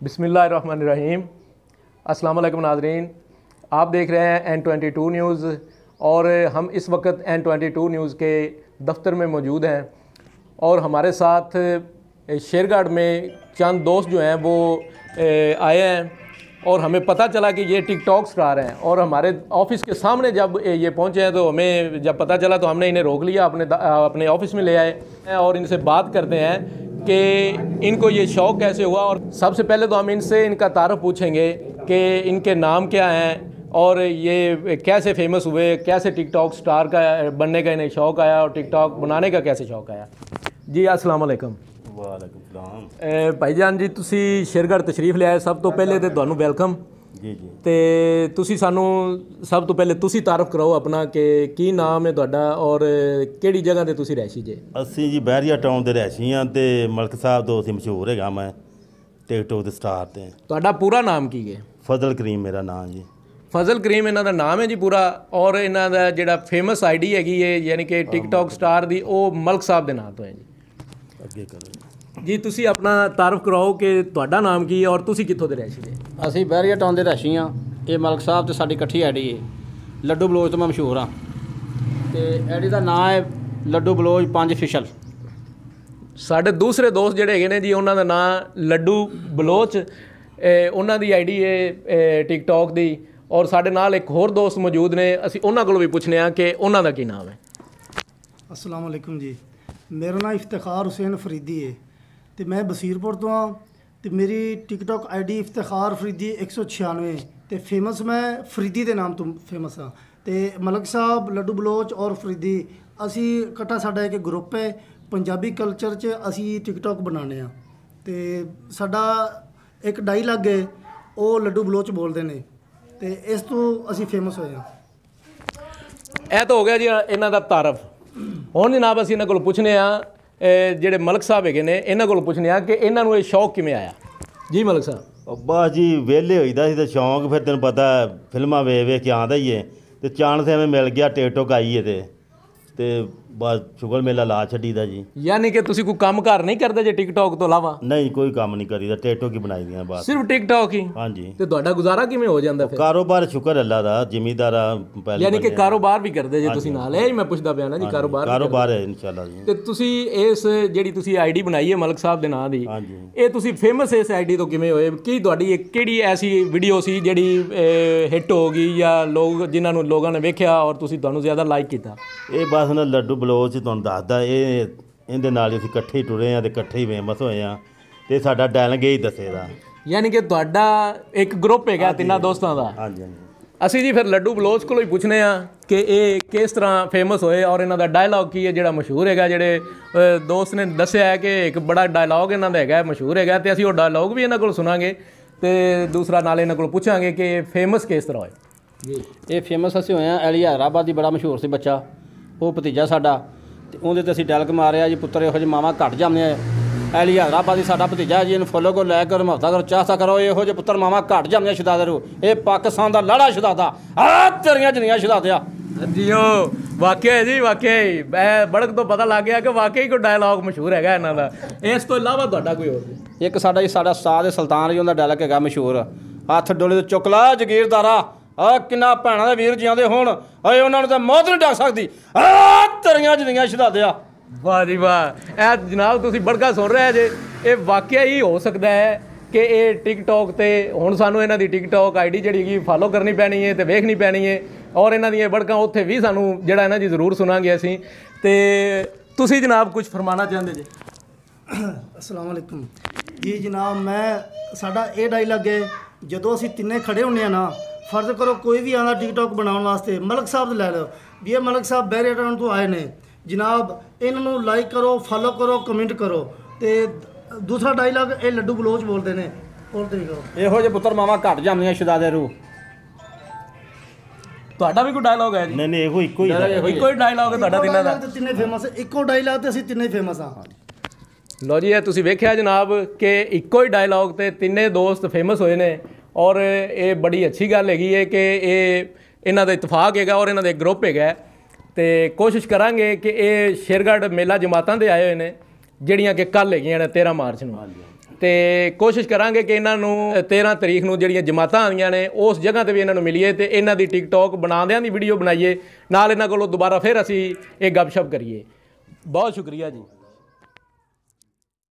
बिस्मिल्लाहिर्रहमानिर्रहीम। अस्सलाम वालेकुम नाज़रीन, आप देख रहे हैं N22 न्यूज़ और हम इस वक्त N22 न्यूज़ के दफ्तर में मौजूद हैं और हमारे साथ शेरगढ़ में चंद दोस्त जो हैं वो आए हैं और हमें पता चला कि ये टिकटॉक स्टार हैं और हमारे ऑफिस के सामने जब ये पहुंचे हैं तो हमें जब पता चला तो हमने इन्हें रोक लिया, अपने ऑफिस में ले आए और इनसे बात करते हैं कि इनको ये शौक़ कैसे हुआ। और सबसे पहले तो हम इनसे इनका तारुफ पूछेंगे कि इनके नाम क्या हैं और ये कैसे फेमस हुए, कैसे टिकटॉक स्टार का बनने का इन्हें शौक़ आया और टिकटॉक बनाने का कैसे शौक़ आया। जी अस्सलाम वालेकुम। वालेकुम सलाम। भाईजान जी तुसी शेरगढ़ तशरीफ ले आए, सब तो पहले तो ਤੁਹਾਨੂੰ ਵੈਲਕਮ जी जी। ਤੇ ਤੁਸੀਂ ਸਾਨੂੰ ਸਭ ਤੋਂ ਪਹਿਲੇ ਤੁਸੀਂ ਤਾਰਫ ਕਰਾਓ ਆਪਣਾ ਕਿ ਕੀ ਨਾਮ ਹੈ ਤੁਹਾਡਾ ਔਰ ਕਿਹੜੀ ਜਗ੍ਹਾ ਤੇ ਤੁਸੀਂ ਰਹਿਸ਼ੀ ਜੇ। ਅਸੀਂ ਜੀ ਬਹਿਰੀਆ ਟਾਊਨ ਦੇ ਰਹਿਸ਼ੀ ਹਾਂ ਤੇ ਮਲਕ ਸਾਹਿਬ ਤੋਂ ਅਸੀਂ ਮਸ਼ਹੂਰ ਹੈਗਾ ਮੈਂ ਟਿਕਟੋਕ ਦੇ ਸਟਾਰ ਤੇ। ਤੁਹਾਡਾ ਪੂਰਾ ਨਾਮ ਕੀ ਹੈ? ਫਜ਼ਲ ਕਰੀਮ ਮੇਰਾ ਨਾਮ ਜੀ। ਫਜ਼ਲ ਕਰੀਮ ਇਹਨਾਂ ਦਾ ਨਾਮ ਹੈ ਜੀ ਪੂਰਾ ਔਰ ਇਹਨਾਂ ਦਾ ਜਿਹੜਾ ਫੇਮਸ ਆਈਡੀ ਹੈਗੀ ਹੈ ਯਾਨੀ ਕਿ ਟਿਕਟੌਕ ਸਟਾਰ ਦੀ ਉਹ ਮਲਕ ਸਾਹਿਬ ਦੇ ਨਾਮ ਤੋਂ ਹੈ ਜੀ। ਅੱਗੇ ਕਰੋ ਜੀ ਤੁਸੀਂ ਆਪਣਾ ਤਾਰਫ ਕਰਾਓ ਕਿ ਤੁਹਾਡਾ ਨਾਮ ਕੀ ਹੈ ਔਰ ਤੁਸੀਂ ਕਿੱਥੋਂ ਦੇ ਰਹਿਸ਼ੀ ਜੇ। ਅਸੀਂ ਬਹਿਰੀਆ ਟਾਊਨ ਦੇ ਰਹਿਸ਼ੀ ਹਾਂ। ਇਹ ਮਲਕ ਸਾਹਿਬ ਤੇ ਸਾਡੀ ਇਕੱਠੀ ਆਈਡੀ ਹੈ। ਲੱਡੂ ਬਲੋਚ ਤੋਂ ਮੈਂ ਮਸ਼ਹੂਰ ਹਾਂ ਤੇ ਆਈਡੀ ਦਾ ਨਾਮ ਹੈ ਲੱਡੂ ਬਲੋਚ 5 ਫਿਸ਼ਲ। ਸਾਡੇ ਦੂਸਰੇ ਦੋਸਤ ਜਿਹੜੇ ਹੈਗੇ ਨੇ ਜੀ ਉਹਨਾਂ ਦਾ ਨਾਮ ਲੱਡੂ ਬਲੋਚ, ਉਹਨਾਂ ਦੀ ਆਈਡੀ ਹੈ ਟਿਕਟੌਕ ਦੀ ਔਰ ਸਾਡੇ ਨਾਲ ਇੱਕ ਹੋਰ ਦੋਸਤ ਮੌਜੂਦ ਨੇ, ਅਸੀਂ ਉਹਨਾਂ ਕੋਲੋਂ ਵੀ ਪੁੱਛਨੇ ਆ ਕਿ ਉਹਨਾਂ ਦਾ ਕੀ ਨਾਮ ਹੈ। अस्सलाम वालेकुम जी, मेरा नाम इफ्तिखार हुसैन फरीदी है तो मैं बसीरपुर तो हाँ। तो मेरी टिकटॉक आईडी इफ्तिखार फरीदी 196 तो फेमस मैं फरीदी के नाम तो फेमस हाँ। तो मलक साहब लड्डू बलोच और फरीदी असी इकट्ठा साडा एक ग्रुप है पंजाबी कल्चर च असी टिकटॉक बनाने हाँ। तो साडा एक डायलॉग है वो लड्डू बलोच बोलते हैं तो इस तो असी फेमस होए हाँ। ਇਹ ਤਾਂ ਹੋ ਗਿਆ ਜੀ ਇਹਨਾਂ ਦਾ ਤਾਰਫ। ਹੁਣ ਜਨਾਬ ਅਸੀਂ ਇਹਨਾਂ ਕੋਲ ਪੁੱਛਨੇ ਆ ਜਿਹੜੇ ਮਲਕ ਸਾਹਿਬ ਹੈਗੇ ਨੇ ਇਹਨਾਂ ਕੋਲ ਪੁੱਛਨੇ ਆ ਕਿ ਇਹਨਾਂ ਨੂੰ ਇਹ ਸ਼ੌਕ ਕਿਵੇਂ ਆਇਆ। ਜੀ ਮਲਕ ਸਾਹਿਬ। ਬਸ ਜੀ ਵਿਹਲੇ ਹੋਈਦਾ ਸੀ ਤਾਂ ਸ਼ੌਂਕ ਫਿਰ ਤੈਨੂੰ ਪਤਾ ਫਿਲਮਾਂ ਵੇਖ ਕੇ ਆਉਂਦਾ ਹੀ ਏ ਤੇ ਚਾਂਸ ਐਵੇਂ ਮਿਲ ਗਿਆ ਟਿਕਟੋਕ ਆਈ ਏ ਤੇ ਬਸ ਸ਼ੁਗਰ ਮੇਲਾ ਲਾ ਛੱਡੀਦਾ ਜੀ। ਯਾਨੀ ਕਿ ਤੁਸੀਂ ਕੋਈ ਕੰਮ ਕਾਰ ਨਹੀਂ ਕਰਦੇ ਜੇ ਟਿਕਟੌਕ ਤੋਂ ਇਲਾਵਾ? ਨਹੀਂ ਕੋਈ ਕੰਮ ਨਹੀਂ ਕਰੀਦਾ, ਟਿਕਟੋਕ ਹੀ ਬਣਾਈ ਦੀਆਂ ਬਸ। ਸਿਰਫ ਟਿਕਟੌਕ ਹੀ? ਹਾਂਜੀ। ਤੇ ਤੁਹਾਡਾ ਗੁਜ਼ਾਰਾ ਕਿਵੇਂ ਹੋ ਜਾਂਦਾ ਫਿਰ? ਕਾਰੋਬਾਰ ਸ਼ੁਕਰ ਅੱਲਾ ਦਾ, ਜ਼ਿਮੀਦਾਰ ਆ ਪਹਿਲੇ। ਯਾਨੀ ਕਿ ਕਾਰੋਬਾਰ ਵੀ ਕਰਦੇ ਜੇ ਤੁਸੀਂ ਨਾਲ? ਇਹ ਮੈਂ ਪੁੱਛਦਾ ਪਿਆ ਨਾ ਜੀ, ਕਾਰੋਬਾਰ ਹੈ ਇਨਸ਼ਾਅੱਲਾ ਜੀ। ਤੇ ਤੁਸੀਂ ਇਸ ਜਿਹੜੀ ਤੁਸੀਂ ਆਈਡੀ ਬਣਾਈ ਹੈ ਮਲਕ ਸਾਹਿਬ ਦੇ ਨਾਂ ਦੀ, ਹਾਂਜੀ, ਇਹ ਤੁਸੀਂ ਫੇਮਸ ਇਸ ਆਈਡੀ ਤੋਂ ਕਿਵੇਂ ਹੋਏ? ਕੀ ਤੁਹਾਡੀ ਕਿਹੜੀ ਐਸੀ ਵੀਡੀਓ ਸੀ ਜਿਹੜੀ ਹਿੱਟ ਹੋ ਗਈ ਜਾਂ ਲੋਕ ਜਿਨ੍ਹਾਂ ਨੂੰ ਲੋਕਾਂ ਨੇ ਵੇਖਿਆ ਔਰ ਤੁਹਾਨੂੰ ਜ਼ਿਆਦਾ ਲਾਈਕ ਕੀਤਾ? ਇਹ ਬਸ ਨਾ ਲੱਡੂ ਬਲੋਚ ਤੁਹਾਨੂੰ ਦੱਸਦਾ ਇਹਦੇ ਨਾਲ ਅਸੀਂ ਇਕੱਠੇ ਹੀ ਟੁਰੇ ਹਾਂ ਤੇ ਇਕੱਠੇ ਹੀ ਫੇਮਸ ਹੋਏ ਹਾਂ ਤੇ ਸਾਡਾ ਡੈਲੰਗ ਹੀ ਦੱਸੇਦਾ। ਯਾਨੀ ਕਿ ਤੁਹਾਡਾ ਇੱਕ ਗਰੁੱਪ ਹੈਗਾ ਤਿੰਨਾਂ ਦੋਸਤਾਂ ਦਾ? ਹਾਂਜੀ ਹਾਂਜੀ। ਅਸੀਂ ਜੀ ਫਿਰ ਲੱਡੂ ਬਲੋਚ ਕੋਲੋਂ ਹੀ ਪੁੱਛਨੇ ਆ ਕਿ ਇਹ ਕਿਸ ਤਰ੍ਹਾਂ ਫੇਮਸ ਹੋਏ ਔਰ ਇਹਨਾਂ ਦਾ ਡਾਇਲੌਗ ਕੀ ਹੈ ਜਿਹੜਾ ਮਸ਼ਹੂਰ ਹੈਗਾ। ਜਿਹੜੇ ਦੋਸਤ ਨੇ ਦੱਸਿਆ ਹੈ ਕਿ ਇੱਕ ਬੜਾ ਡਾਇਲੌਗ ਇਹਨਾਂ ਦਾ ਹੈਗਾ, ਮਸ਼ਹੂਰ ਹੈਗਾ ਤੇ ਅਸੀਂ ਉਹ ਡਾਇਲੌਗ ਵੀ ਇਹਨਾਂ ਕੋਲ ਸੁਣਾਂਗੇ ਤੇ ਦੂਸਰਾ ਨਾਲ ਇਹਨਾਂ ਕੋਲ ਪੁੱਛਾਂਗੇ ਕਿ ਫੇਮਸ ਕਿਸ ਤਰ੍ਹਾਂ ਹੋਏ। ਜੀ ਇਹ ਫੇਮਸ ਅਸੀਂ ਹੋਏ ਹਾਂ। ਅਲੀ ਹੈਦਰਾਬਾਦ ਦੀ ਬੜਾ ਮਸ਼ਹੂਰ ਸੀ ਬੱਚਾ, ਉਹ ਭਤੀਜਾ ਸਾਡਾ ਤੇ ਉਹਦੇ ਤੇ ਅਸੀਂ ਡੈਲਕ ਮਾਰਿਆ ਜੀ। ਪੁੱਤਰ ਇਹੋ ਜਿਹੇ ਮਾਵਾਂ ਘੱਟ ਜਾਂਦੇ ਆ। ਅਲੀ ਹੈਦਰਾਬਾਦੀ ਸਾਡਾ ਭਤੀਜਾ ਜੀ, ਇਹਨੂੰ ਫੋਲੋ ਕਰੋ, ਲੈ ਕੇ ਹਫਤਾ ਕਰੋ, ਚਾਹਤਾ ਕਰੋ। ਇਹੋ ਜਿਹੇ ਪੁੱਤਰ ਮਾਵਾਂ ਘੱਟ ਜਾਂਦੀਆਂ ਸ਼ਹਜ਼ਾਦੇ ਨੂੰ। ਇਹ ਪਾਕਿਸਤਾਨ ਦਾ ਲਾੜਾ ਸ਼ਹਜ਼ਾਦਾ ਆ ਤੇਰੀਆਂ ਜਨੀਆਂ ਸ਼ਹਜ਼ਾਦਿਆ ਜੀ। ਉਹ ਵਾਕਿਆ ਹੈ ਜੀ, ਵਾਕਿਆ ਹੀ ਬੜਕ ਤੋਂ ਪਤਾ ਲੱਗ ਗਿਆ ਕਿ ਵਾਕਿਆ ਹੀ ਕੋਈ ਡਾਇਲੌਗ ਮਸ਼ਹੂਰ ਹੈਗਾ ਇਹਨਾਂ ਦਾ। ਇਸ ਤੋਂ ਇਲਾਵਾ ਤੁਹਾਡਾ ਕੋਈ ਹੋਰ? ਇੱਕ ਸਾਡਾ ਜੀ ਸਾਡਾ ਉਸਤਾਦ ਸੁਲਤਾਨ ਜੀ, ਉਹਦਾ ਡਾਇਲੌਗ ਹੈਗਾ ਮਸ਼ਹੂਰ, ਹੱਥ ਡੋਲੇ ਤੋਂ ਚੁੱਕ ਲਾ ਜਗੀਰਦਾਰਾ ਆ ਕਿੰਨਾ ਭੈਣਾਂ ਦੇ ਵੀਰ ਜਿਉਂਦੇ ਹੋਣ ਓਏ ਉਹਨਾਂ ਨੂੰ ਤਾਂ ਮੌਤ ਨਹੀਂ ਡੱਕ ਸਕਦੀ ਆ ਤੇਰੀਆਂ ਜਨੀਆਂ ਸ਼ਹਜ਼ਾਦਿਆ। ਵਾਹ ਜੀ ਵਾਹ। ਇਹ ਜਨਾਬ ਤੁਸੀਂ ਬੜਕਾ ਸੁਣ ਰਹੇ ਜੇ, ਇਹ ਵਾਕਿਆ ਹੀ ਹੋ ਸਕਦਾ ਹੈ ਕਿ ਇਹ ਟਿਕਟੌਕ ਤੇ ਹੁਣ ਸਾਨੂੰ ਇਹਨਾਂ ਦੀ ਟਿਕਟੌਕ ਆਈਡੀ ਜਿਹੜੀ ਹੈਗੀ ਫਾਲੋ ਕਰਨੀ ਪੈਣੀ ਹੈ ਤੇ ਵੇਖਣੀ ਪੈਣੀ ਹੈ ਔਰ ਇਹਨਾਂ ਦੀਆਂ ਬੜਕਾਂ ਉੱਥੇ ਵੀ ਸਾਨੂੰ ਜਿਹੜਾ ਇਹਨਾਂ ਜੀ ਜ਼ਰੂਰ ਸੁਣਾਂਗੇ ਅਸੀਂ। ਤੇ ਤੁਸੀਂ ਜਨਾਬ ਕੁਝ ਫਰਮਾਣਾ ਚਾਹੁੰਦੇ ਜੀ? अस्सलाम वालेकुम जी जनाब, मैं साडा ये डायलॉग है ਜਦੋਂ ਅਸੀਂ ਤਿੰਨੇ ਖੜੇ ਹੁੰਦੇ ਆ ਨਾ, ਫਰਜ਼ ਕਰੋ ਕੋਈ ਵੀ ਆਉਂਦਾ ਟਿਕਟੌਕ ਬਣਾਉਣ ਵਾਸਤੇ, ਮਲਕ ਸਾਹਿਬ ਦੇ ਲੈ ਲਓ ਵੀ ਇਹ ਮਲਕ ਸਾਹਿਬ ਬਹਿਰੀਆ ਟਾਊਨ ਤੋਂ ਆਏ ਨੇ ਜਨਾਬ, ਇਹਨਾਂ ਨੂੰ ਲਾਈਕ ਕਰੋ, ਫੋਲੋ ਕਰੋ, ਕਮੈਂਟ ਕਰੋ। ਤੇ ਦੂਸਰਾ ਡਾਇਲੌਗ ਇਹ ਲੱਡੂ ਬਲੋਚ ਬੋਲਦੇ ਨੇ ਔਰ ਦੇਖੋ ਇਹੋ ਜਿਹੇ ਪੁੱਤਰ ਮਾਵਾਂ ਘੱਟ ਜਾਂਦੀਆਂ ਸ਼ਹਜ਼ਾਦੇ ਰੂ। ਤੁਹਾਡਾ ਵੀ ਕੋਈ ਡਾਇਲੌਗ ਹੈ ਜੀ? ਨਹੀਂ ਨਹੀਂ ਇਹੋ ਇੱਕੋ ਹੀ ਡਾਇਲੌਗ ਹੈ ਤੁਹਾਡਾ ਤਿੰਨਾਂ ਦਾ? ਤਿੰਨੇ ਫੇਮਸ, ਇੱਕੋ ਡਾਇਲੌਗ ਤੇ ਅਸੀਂ ਤਿੰਨੇ ਫੇਮਸ ਹਾਂ। ਲਓ ਜੀ, ਇਹ ਤੁਸੀਂ ਵੇਖਿਆ ਜਨਾਬ ਕਿ ਇੱਕੋ ਹੀ ਡਾਇਲੌਗ ਤੇ ਤਿੰਨੇ ਦੋਸਤ ਫੇਮਸ ਹੋਏ ਨੇ ਔਰ ਇਹ ਬੜੀ ਅੱਛੀ ਗੱਲ ਹੈਗੀ ਹੈ ਕਿ ਇਹਨਾਂ ਦਾ ਇਤਫਾਕ ਹੈਗਾ ਔਰ ਇਹਨਾਂ ਦਾ ਗਰੁੱਪ ਹੈਗਾ। ਤੇ ਕੋਸ਼ਿਸ਼ ਕਰਾਂਗੇ ਕਿ ਇਹ ਸ਼ੇਰਗੜ੍ਹ ਮੇਲਾ ਜਮਾਤਾਂ ਦੇ ਆਏ ਹੋਏ ਨੇ ਜਿਹੜੀਆਂ ਕਿ ਕੱਲ੍ਹ ਹੈਗੀਆਂ ਨੇ 13 ਮਾਰਚ ਨੂੰ। ਤੇ ਕੋਸ਼ਿਸ਼ ਕਰਾਂਗੇ ਕਿ ਇਹਨਾਂ ਨੂੰ 13 ਤਰੀਕ ਨੂੰ ਜਿਹੜੀਆਂ ਜਮਾਤਾਂ ਆਉਂਦੀਆਂ ਨੇ ਉਸ ਜਗ੍ਹਾ ਤੇ ਵੀ ਇਹਨਾਂ ਨੂੰ ਮਿਲੀਏ ਤੇ ਇਹਨਾਂ ਦੀ ਟਿਕਟੌਕ ਬਣਾਉਂਦਿਆਂ ਦੀ ਵੀਡੀਓ ਬਣਾਈਏ, ਨਾਲ ਇਹਨਾਂ ਕੋਲੋਂ ਦੁਬਾਰਾ ਫਿਰ ਅਸੀਂ ਇਹ ਗੱਪਸ਼ਪ ਕਰੀਏ। ਬਹੁਤ ਸ਼ੁਕਰੀਆ ਜੀ।